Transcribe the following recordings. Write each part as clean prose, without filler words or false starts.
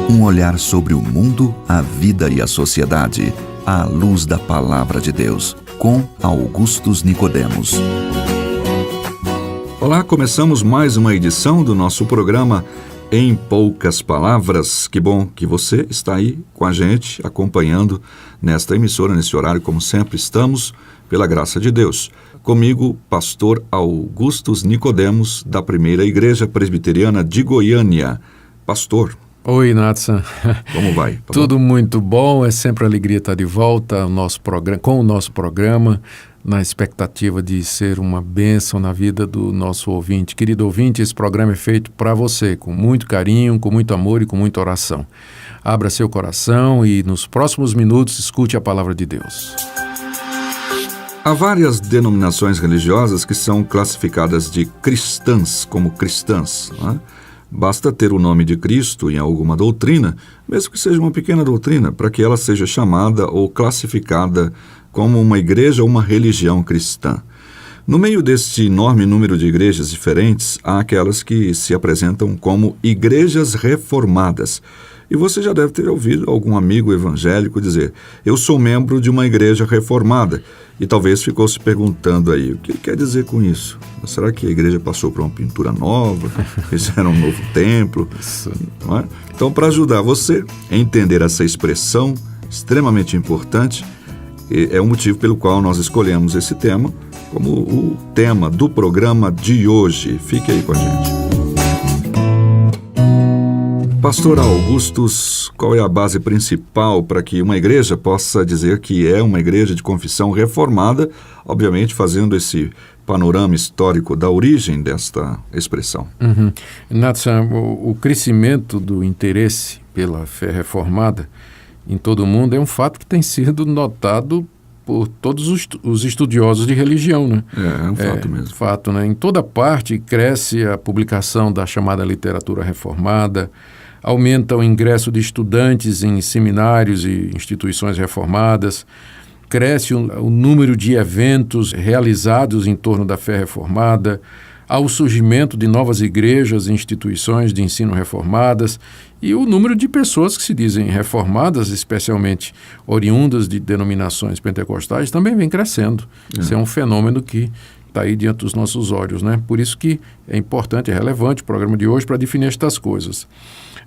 Um olhar sobre o mundo, a vida e a sociedade, à luz da Palavra de Deus, com Augustus Nicodemos. Olá, começamos mais uma edição do nosso programa Em Poucas Palavras. Que bom que você está aí com a gente, acompanhando nesta emissora, nesse horário, como sempre estamos, pela graça de Deus. Comigo, pastor Augustus Nicodemos, da Primeira Igreja Presbiteriana de Goiânia. Pastor. Oi, Nathan. Como vai? Tudo muito bom, é sempre alegria estar de volta com o nosso programa, na expectativa de ser uma bênção na vida do nosso ouvinte. Querido ouvinte, esse programa é feito para você, com muito carinho, com muito amor e com muita oração. Abra seu coração e nos próximos minutos escute a palavra de Deus. Há várias denominações religiosas que são classificadas de cristãs, como cristãs, não é? Basta ter o nome de Cristo em alguma doutrina, mesmo que seja uma pequena doutrina, para que ela seja chamada ou classificada como uma igreja ou uma religião cristã. No meio deste enorme número de igrejas diferentes, há aquelas que se apresentam como igrejas reformadas. E você já deve ter ouvido algum amigo evangélico dizer: eu sou membro de uma igreja reformada. E talvez ficou se perguntando aí, o que ele quer dizer com isso? Será que a igreja passou por uma pintura nova? Fizeram um novo templo? Não é? Então, para ajudar você a entender essa expressão extremamente importante, é o motivo pelo qual nós escolhemos esse tema como o tema do programa de hoje. Fique aí com a gente. Pastor Augustus, qual é a base principal para que uma igreja possa dizer que é uma igreja de confissão reformada, obviamente fazendo esse panorama histórico da origem desta expressão? Nathan, o crescimento do interesse pela fé reformada em todo o mundo é um fato que tem sido notado por todos os estudiosos de religião, né? É um fato mesmo. Fato, né? Em toda parte cresce a publicação da chamada literatura reformada, aumenta o ingresso de estudantes em seminários e instituições reformadas, cresce o número de eventos realizados em torno da fé reformada, há o surgimento de novas igrejas e instituições de ensino reformadas e o número de pessoas que se dizem reformadas, especialmente oriundas de denominações pentecostais, também vem crescendo. Isso é um fenômeno que está aí diante dos nossos olhos, né? Por isso que é importante, é relevante o programa de hoje para definir estas coisas.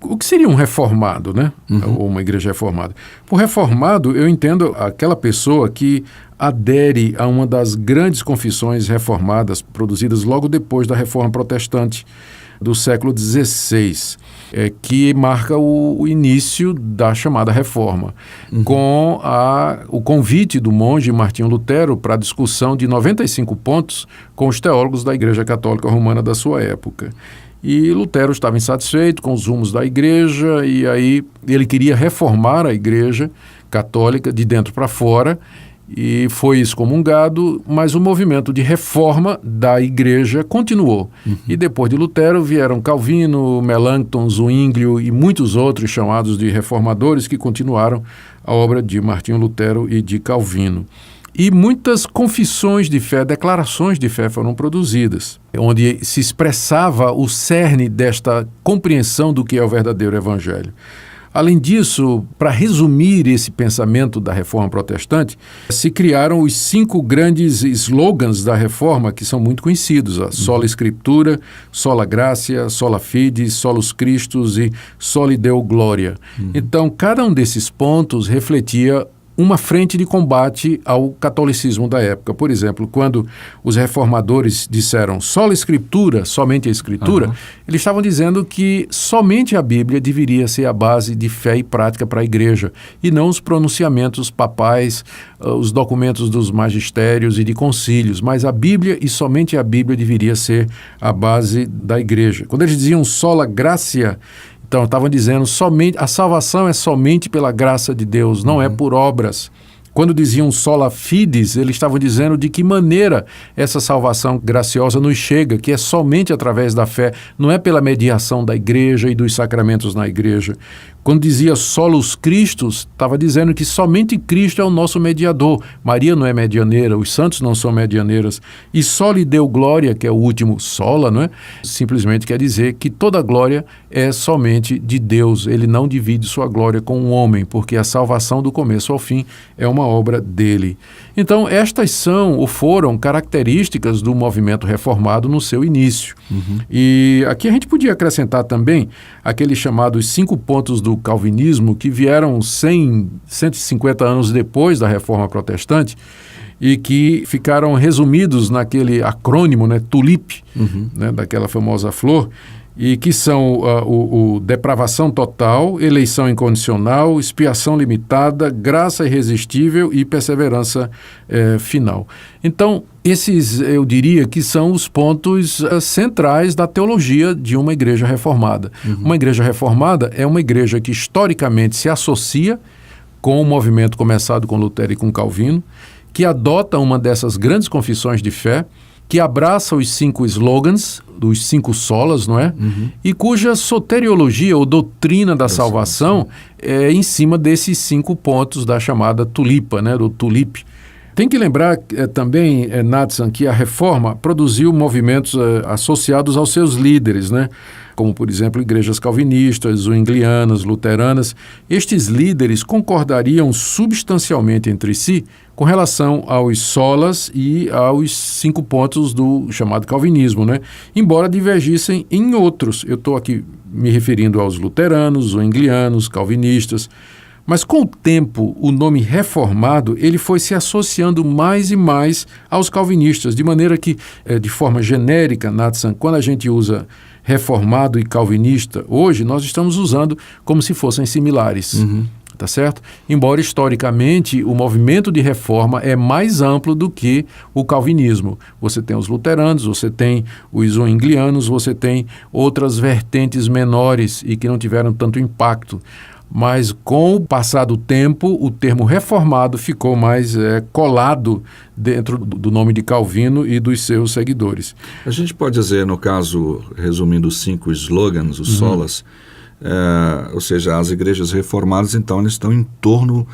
O que seria um reformado, né? Ou uma igreja reformada? Por reformado, eu entendo aquela pessoa que adere a uma das grandes confissões reformadas produzidas logo depois da Reforma Protestante do século XVI, que marca o início da chamada Reforma, com o convite do monge Martinho Lutero para a discussão de 95 pontos com os teólogos da Igreja Católica Romana da sua época. E Lutero estava insatisfeito com os rumos da igreja e aí ele queria reformar a igreja católica de dentro para fora e foi excomungado, mas o movimento de reforma da igreja continuou. E depois de Lutero vieram Calvino, Melanchthon, Zwinglio e muitos outros chamados de reformadores que continuaram a obra de Martinho Lutero e de Calvino. E muitas confissões de fé, declarações de fé foram produzidas, onde se expressava o cerne desta compreensão do que é o verdadeiro evangelho. Além disso, para resumir esse pensamento da Reforma Protestante, se criaram os 5 grandes slogans da Reforma, que são muito conhecidos: a Sola Scriptura, Sola Gratia, Sola Fide, Solus Christus e Soli Deo Gloria. Então, cada um desses pontos refletia uma frente de combate ao catolicismo da época. Por exemplo, quando os reformadores disseram sola Escritura, somente a Escritura, eles estavam dizendo que somente a Bíblia deveria ser a base de fé e prática para a igreja, e não os pronunciamentos papais, os documentos dos magistérios e de concílios, mas a Bíblia e somente a Bíblia deveria ser a base da igreja. Quando eles diziam sola gratia, então estavam dizendo somente a salvação é somente pela graça de Deus, não é por obras, Quando diziam sola fides, eles estavam dizendo de que maneira essa salvação graciosa nos chega, que é somente através da fé, não é pela mediação da igreja e dos sacramentos na igreja. Quando dizia solus Christus, estava dizendo que somente Cristo é o nosso mediador. Maria não é medianeira, os santos não são medianeiras. E soli deu glória, que é o último sola, não é? Simplesmente quer dizer que toda glória é somente de Deus. Ele não divide sua glória com o homem, porque a salvação do começo ao fim é uma obra dele. Então, estas são ou foram características do movimento reformado no seu início. E aqui a gente podia acrescentar também aqueles chamados 5 pontos do calvinismo que vieram 150 anos depois da Reforma Protestante e que ficaram resumidos naquele acrônimo, né, TULIP, né, daquela famosa flor, e que são o depravação total, eleição incondicional, expiação limitada, graça irresistível e perseverança final. Então, esses eu diria que são os pontos centrais da teologia de uma igreja reformada. Uma igreja reformada é uma igreja que historicamente se associa com o movimento começado com Lutero e com Calvino, que adota uma dessas grandes confissões de fé, que abraça os 5 slogans, dos 5 solas, não é? E cuja soteriologia ou doutrina da salvação é em cima desses 5 pontos da chamada tulipa, né? Do tulip. Tem que lembrar também, Natsan, que a Reforma produziu movimentos associados aos seus líderes, né? Como, por exemplo, igrejas calvinistas, zwinglianas, luteranas. Estes líderes concordariam substancialmente entre si com relação aos solas e aos 5 pontos do chamado calvinismo, né? Embora divergissem em outros. Eu estou aqui me referindo aos luteranos, zwinglianos, calvinistas. Mas com o tempo, o nome reformado ele foi se associando mais e mais aos calvinistas, de maneira que, de forma genérica, Natsan, quando a gente usa reformado e calvinista, hoje nós estamos usando como se fossem similares. Tá certo? Embora historicamente o movimento de reforma é mais amplo do que o calvinismo. Você tem os luteranos, você tem os zwinglianos, você tem outras vertentes menores e que não tiveram tanto impacto. Mas com o passar do tempo, o termo reformado ficou mais colado dentro do nome de Calvino e dos seus seguidores. A gente pode dizer, no caso, resumindo os 5 slogans, os solas, ou seja, as igrejas reformadas, então, eles estão em torno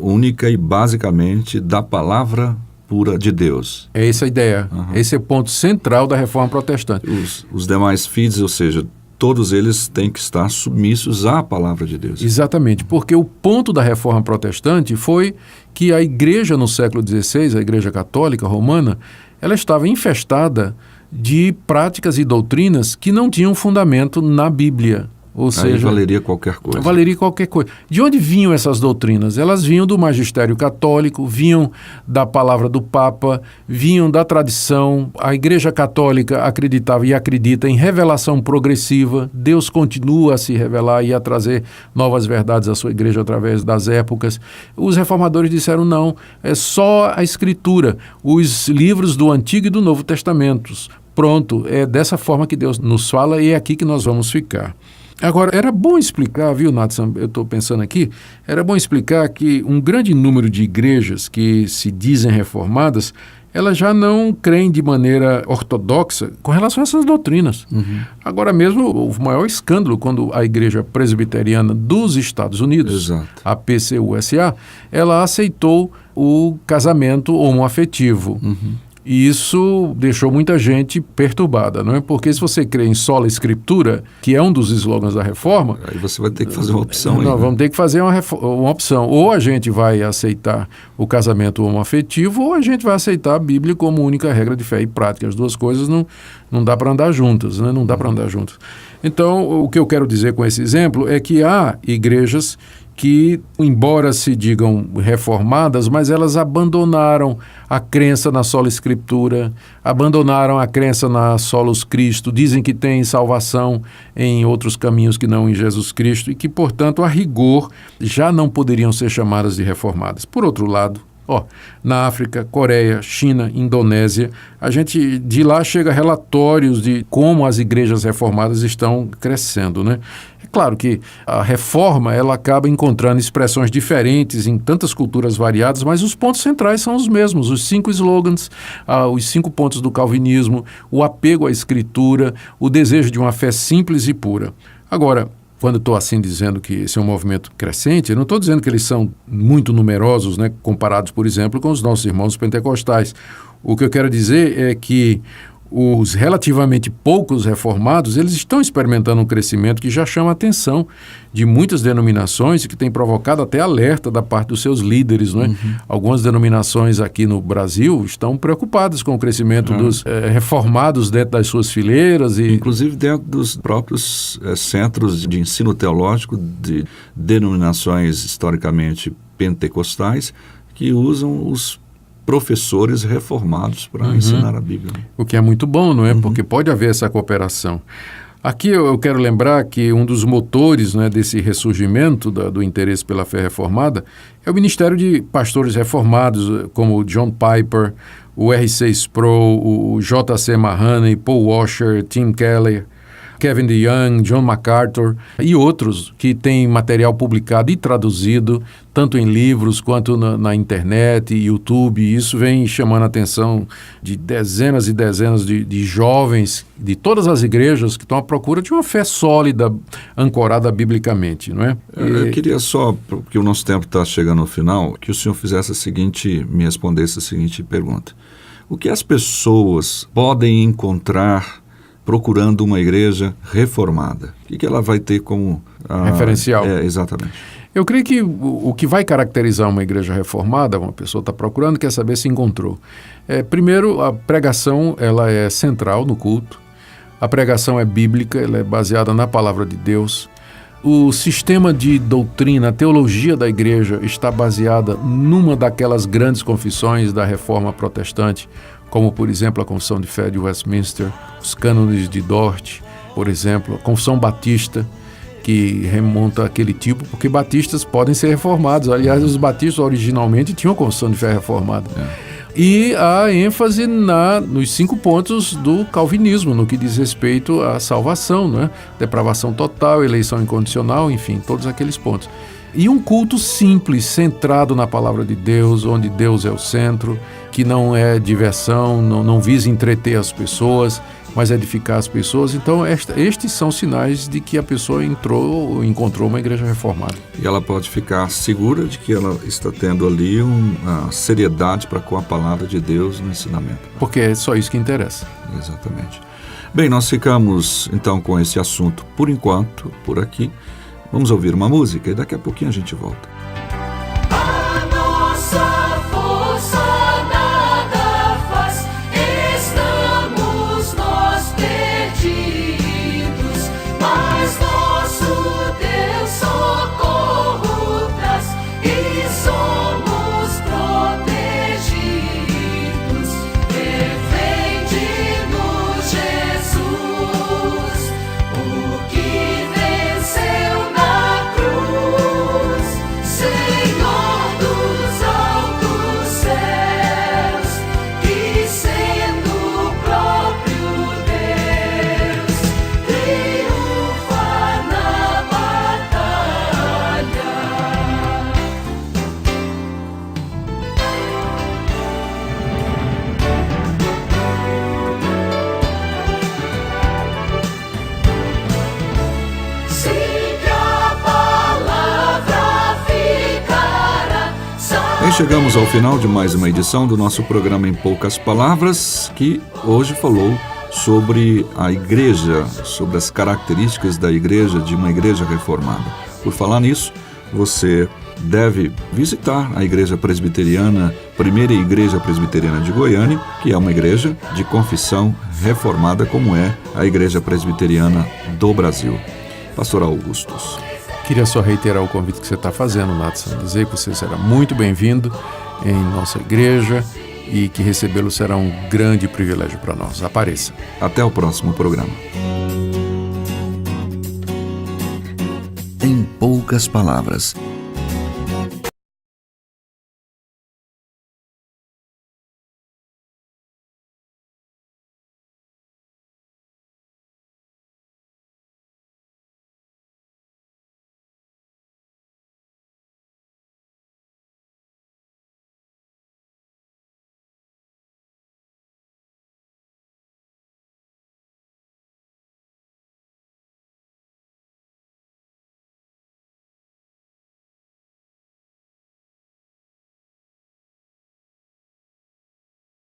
única e basicamente da palavra pura de Deus. É essa a ideia. Esse é o ponto central da Reforma Protestante. Os demais fides, ou seja, todos eles têm que estar submissos à palavra de Deus. Exatamente, porque o ponto da Reforma Protestante foi que a igreja no século XVI, a igreja católica romana, ela estava infestada de práticas e doutrinas que não tinham fundamento na Bíblia. Ou seja, valeria qualquer coisa. Valeria qualquer coisa. De onde vinham essas doutrinas? Elas vinham do magistério católico, vinham da palavra do Papa, vinham da tradição. A Igreja Católica acreditava e acredita em revelação progressiva. Deus continua a se revelar e a trazer novas verdades à sua igreja através das épocas. Os reformadores disseram não, é só a Escritura, os livros do Antigo e do Novo Testamentos. Pronto, é dessa forma que Deus nos fala e é aqui que nós vamos ficar. Agora, era bom explicar, viu, Natsan, eu estou pensando aqui, era bom explicar que um grande número de igrejas que se dizem reformadas, elas já não creem de maneira ortodoxa com relação a essas doutrinas. Agora mesmo, o maior escândalo quando a Igreja Presbiteriana dos Estados Unidos, a PCUSA, ela aceitou o casamento homoafetivo. E isso deixou muita gente perturbada, não é? Porque se você crê em sola escritura, que é um dos slogans da reforma... Aí você vai ter que fazer uma opção. Nós vamos ter que fazer uma opção. Ou a gente vai aceitar o casamento homoafetivo, ou a gente vai aceitar a Bíblia como única regra de fé e prática. As duas coisas não dá para andar juntas, né? Não dá para andar juntas. Então, o que eu quero dizer com esse exemplo é que há igrejas que, embora se digam reformadas, mas elas abandonaram a crença na sola escritura, abandonaram a crença na solos Cristo, dizem que tem salvação em outros caminhos que não em Jesus Cristo e que, portanto, a rigor, já não poderiam ser chamadas de reformadas. Por outro lado, Na África, Coreia, China, Indonésia, de lá chega relatórios de como as igrejas reformadas estão crescendo, né? É claro que a reforma ela acaba encontrando expressões diferentes em tantas culturas variadas, mas os pontos centrais são os mesmos, os 5 slogans, os 5 pontos do calvinismo, o apego à escritura, o desejo de uma fé simples e pura. Agora, quando estou assim dizendo que esse é um movimento crescente, eu não estou dizendo que eles são muito numerosos, né, comparados, por exemplo, com os nossos irmãos pentecostais. O que eu quero dizer é que os relativamente poucos reformados, eles estão experimentando um crescimento que já chama a atenção de muitas denominações e que tem provocado até alerta da parte dos seus líderes, não é? Algumas denominações aqui no Brasil estão preocupadas com o crescimento dos reformados dentro das suas fileiras. Inclusive dentro dos próprios centros de ensino teológico de denominações historicamente pentecostais que usam os professores reformados para ensinar a Bíblia. O que é muito bom, não é? Porque pode haver essa cooperação. Aqui eu quero lembrar que um dos motores, né, desse ressurgimento do interesse pela fé reformada é o ministério de pastores reformados, como o John Piper, o R.C. Sproul, o J.C. Mahoney, Paul Washer, Tim Keller, Kevin DeYoung, John MacArthur e outros que têm material publicado e traduzido, tanto em livros quanto na internet, YouTube. E isso vem chamando a atenção de dezenas e dezenas de jovens de todas as igrejas que estão à procura de uma fé sólida, ancorada biblicamente, não é? Eu queria só, porque o nosso tempo está chegando ao final, que o senhor me respondesse a seguinte pergunta. O que as pessoas podem encontrar procurando uma igreja reformada? O que ela vai ter como referencial? Exatamente. Eu creio que o que vai caracterizar uma igreja reformada, uma pessoa está procurando, quer saber se encontrou. Primeiro, a pregação ela é central no culto. A pregação é bíblica, ela é baseada na palavra de Deus. O sistema de doutrina, a teologia da igreja está baseada numa daquelas grandes confissões da Reforma Protestante, como, por exemplo, a Confissão de Fé de Westminster, os cânones de Dort, por exemplo, a Confissão Batista, que remonta àquele tipo, porque batistas podem ser reformados. Aliás, os batistas originalmente tinham a Confissão de Fé reformada. E a ênfase nos 5 pontos do calvinismo, no que diz respeito à salvação, né? Depravação total, eleição incondicional, enfim, todos aqueles pontos. E um culto simples, centrado na palavra de Deus, onde Deus é o centro, que não é diversão, não visa entreter as pessoas, mas edificar as pessoas. Então, estes são sinais de que a pessoa encontrou uma igreja reformada. E ela pode ficar segura de que ela está tendo ali uma seriedade para com a palavra de Deus no ensinamento. Porque é só isso que interessa. Exatamente. Bem, nós ficamos então com esse assunto por enquanto, por aqui. Vamos ouvir uma música e daqui a pouquinho a gente volta. Chegamos ao final de mais uma edição do nosso programa Em Poucas Palavras, que hoje falou sobre a igreja, sobre as características da igreja, de uma igreja reformada. Por falar nisso, você deve visitar a Igreja Presbiteriana, primeira Igreja Presbiteriana de Goiânia, que é uma igreja de confissão reformada, como é a Igreja Presbiteriana do Brasil. Pastor Augustus. Queria só reiterar o convite que você está fazendo, Natson, dizer que você será muito bem-vindo em nossa igreja e que recebê-lo será um grande privilégio para nós. Apareça. Até o próximo programa. Em poucas palavras,